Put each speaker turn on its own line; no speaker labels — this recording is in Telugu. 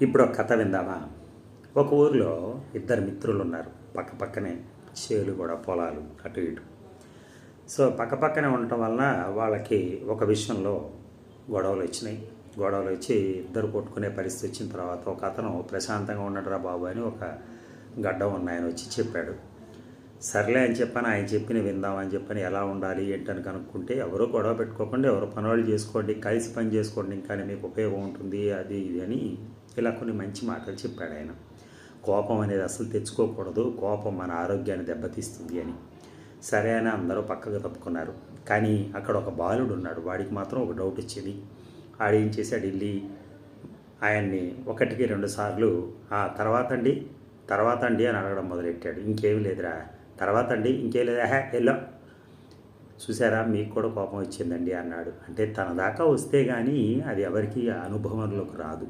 ఇప్పుడు ఒక కథ విందామా? ఒక ఊరిలో ఇద్దరు మిత్రులు ఉన్నారు. పక్క పక్కనే చేలు కూడా, పొలాలు అటు ఇటు. సో పక్కపక్కనే ఉండటం వలన వాళ్ళకి ఒక విషయంలో గొడవలు వచ్చినాయి. గొడవలు వచ్చి ఇద్దరు కొట్టుకునే పరిస్థితి వచ్చిన తర్వాత ఒక అతను ప్రశాంతంగా ఉండడురా బాబు అని ఒక గడ్డం ఉన్న ఆయన వచ్చి చెప్పాడు. సర్లే అని చెప్పని ఆయన చెప్పిన విందామని చెప్పని ఎలా ఉండాలి ఏంటని కనుక్కుంటే, ఎవరో గొడవ పెట్టుకోకుండా ఎవరు పనులు చేసుకోండి, కలిసి పని చేసుకోండి, ఇంకా మీకు ఉపయోగం ఉంటుంది అది ఇది అని ఇలా కొన్ని మంచి మాటలు చెప్పాడు ఆయన. కోపం అనేది అసలు తెచ్చుకోకూడదు, కోపం మన ఆరోగ్యాన్ని దెబ్బతీస్తుంది అని. సరే అని అందరూ పక్కకు తప్పుకున్నారు. కానీ అక్కడ ఒక బాలుడు ఉన్నాడు. వాడికి మాత్రం ఒక డౌట్ వచ్చేది. ఆడేం చేశాడు, వెళ్ళి ఆయన్ని ఒకటికి 2 సార్లు తర్వాత అండి అని అడగడం మొదలెట్టాడు. ఇంకేమి లేదురా, తర్వాత అండి ఇంకేం లేదా, ఎల్లో చూసారా మీకు కూడా కోపం వచ్చిందండి అన్నాడు. అంటే తన దాకా వస్తే కానీ అది ఎవరికి అనుభవంలోకి రాదు.